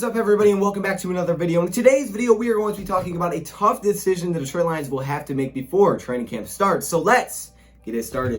up, everybody, and welcome back to another video. In today's video, we are going to be talking about a tough decision the Detroit Lions will have to make before training camp starts. So let's get it started.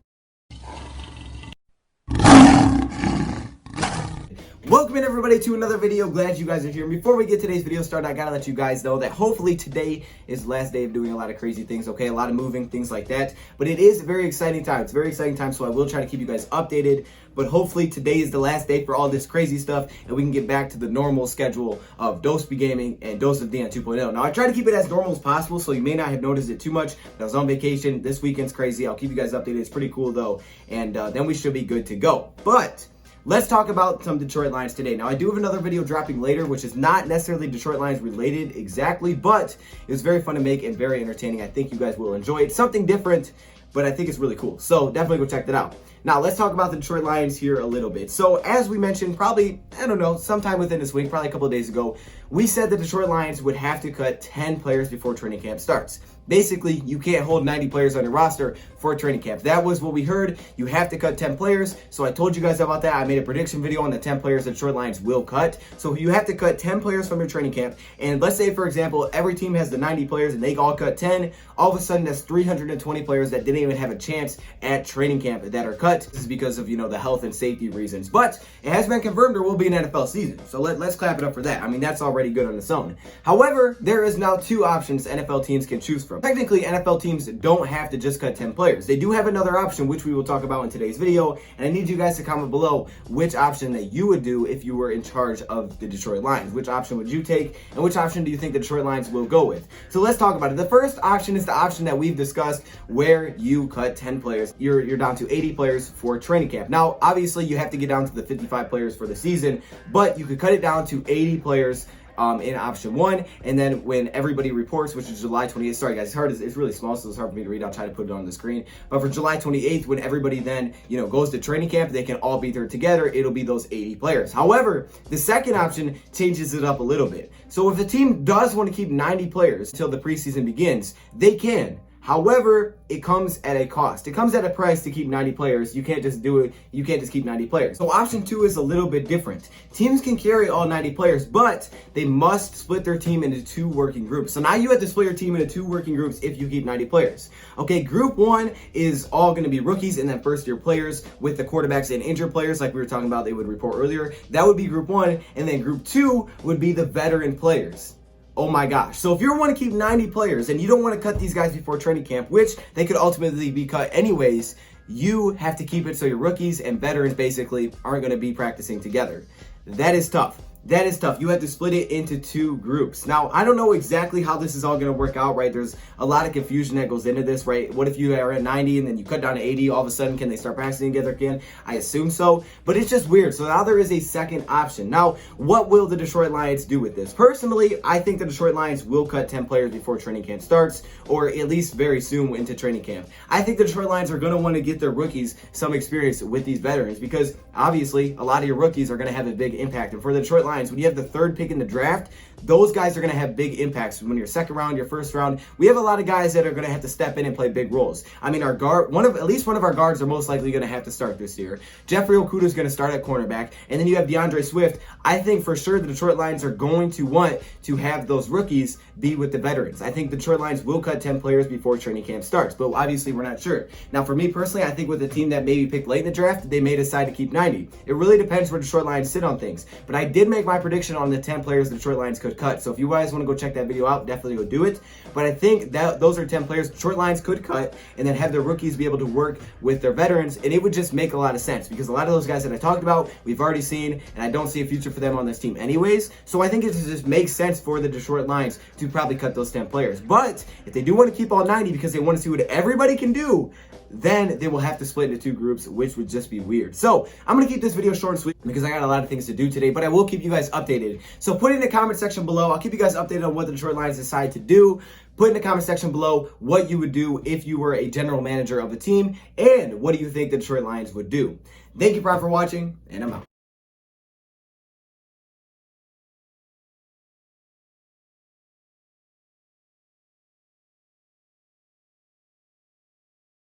Welcome in, everybody, to another video. Glad you guys are here. Before we get today's video started, I gotta let you guys know that hopefully today is the last day of doing a lot of crazy things, okay? A lot of moving, things like that. But it is a very exciting time. It's a very exciting time, so I will try to keep you guys updated. But hopefully today is the last day for all this crazy stuff, and we can get back to the normal schedule of Dose Be Gaming and Dose of Dan 2.0. Now, I try to keep it as normal as possible, so you may not have noticed it too much. I was on vacation. This weekend's crazy. I'll keep you guys updated. It's pretty cool, though. And then we should be good to go. But let's talk about some Detroit Lions today. Now, I do have another video dropping later, which is not necessarily Detroit Lions related exactly, but it was very fun to make and very entertaining. I think you guys will enjoy it. Something different, but I think it's really cool. So definitely go check that out. Now, let's talk about the Detroit Lions here a little bit. So as we mentioned, probably, I don't know, sometime within this week, probably a couple of days ago, we said the Detroit Lions would have to cut 10 players before training camp starts. Basically, you can't hold 90 players on your roster for training camp. That was what we heard. You have to cut 10 players. So I told you guys about that. I made a prediction video on the 10 players the Detroit Lions will cut. So you have to cut 10 players from your training camp. And let's say, for example, every team has the 90 players and they all cut 10. All of a sudden, that's 320 players that didn't even have a chance at training camp that are cut. This is because of, the health and safety reasons. But it has been confirmed there will be an NFL season. So let's clap it up for that. I mean, that's already good on its own. However, there is now two options NFL teams can choose from. Technically, NFL teams don't have to just cut 10 players. They do have another option, which we will talk about in today's video. And I need you guys to comment below which option that you would do if you were in charge of the Detroit Lions. Which option would you take? And which option do you think the Detroit Lions will go with? So let's talk about it. The first option is the option that we've discussed where you cut 10 players. You're down to 80 players for training camp. Now, obviously, you have to get down to the 55 players for the season, but you could cut it down to 80 players in option one, and then when everybody reports, which is July 28th, sorry guys, it's really small, so it's hard for me to read. I'll try to put it on the screen. But for July 28th, when everybody then, goes to training camp, they can all be there together. It'll be those 80 players. However, the second option changes it up a little bit. So if the team does want to keep 90 players until the preseason begins, they can. However, it comes at a cost. It comes at a price to keep 90 players. You can't just do it. You can't just keep 90 players. So option two is a little bit different. Teams can carry all 90 players, but they must split their team into two working groups. So now you have to split your team into two working groups if you keep 90 players. Okay, group one is all going to be rookies and then first-year players with the quarterbacks and injured players like we were talking about they would report earlier. That would be group one. And then group two would be the veteran players. Oh my gosh. So if you want to keep 90 players and you don't want to cut these guys before training camp, which they could ultimately be cut anyways, you have to keep it so your rookies and veterans basically aren't going to be practicing together. That is tough. That is tough. You have to split it into two groups. Now, I don't know exactly how this is all going to work out, right? There's a lot of confusion that goes into this, right? What if you are at 90 and then you cut down to 80? All of a sudden, can they start practicing together again? I assume so, but it's just weird. So now there is a second option. Now, what will the Detroit Lions do with this? Personally, I think the Detroit Lions will cut 10 players before training camp starts, or at least very soon into training camp. I think the Detroit Lions are going to want to get their rookies some experience with these veterans because obviously a lot of your rookies are going to have a big impact. And for the Detroit Lions, when you have the third pick in the draft, those guys are going to have big impacts. When you're second round, your first round, we have a lot of guys that are going to have to step in and play big roles. I mean, our guard, at least one of our guards are most likely going to have to start this year. Jeffrey Okudah is going to start at cornerback, and then you have DeAndre Swift. I think for sure the Detroit Lions are going to want to have those rookies be with the veterans. I think the Detroit Lions will cut 10 players before training camp starts, but obviously we're not sure. Now, for me personally, I think with the team that maybe picked late in the draft, they may decide to keep 90. It really depends where Detroit Lions sit on things, but I did make my prediction on the 10 players the Detroit Lions could cut. So if you guys want to go check that video out, definitely go do it. But I think that those are 10 players Detroit Lions could cut and then have their rookies be able to work with their veterans, and it would just make a lot of sense because a lot of those guys that I talked about, we've already seen, and I don't see a future for them on this team anyways. So I think it just makes sense for the Detroit Lions to probably cut those 10 players. But if they do want to keep all 90 because they want to see what everybody can do, then they will have to split into two groups, which would just be weird. So I'm going to keep this video short and sweet because I got a lot of things to do today, but I will keep you guys updated. So put it in the comment section below. I'll keep you guys updated on what the Detroit Lions decide to do. Put in the comment section below what you would do if you were a general manager of a team, and what do you think the Detroit Lions would do. Thank you, Prime, for watching, and I'm out.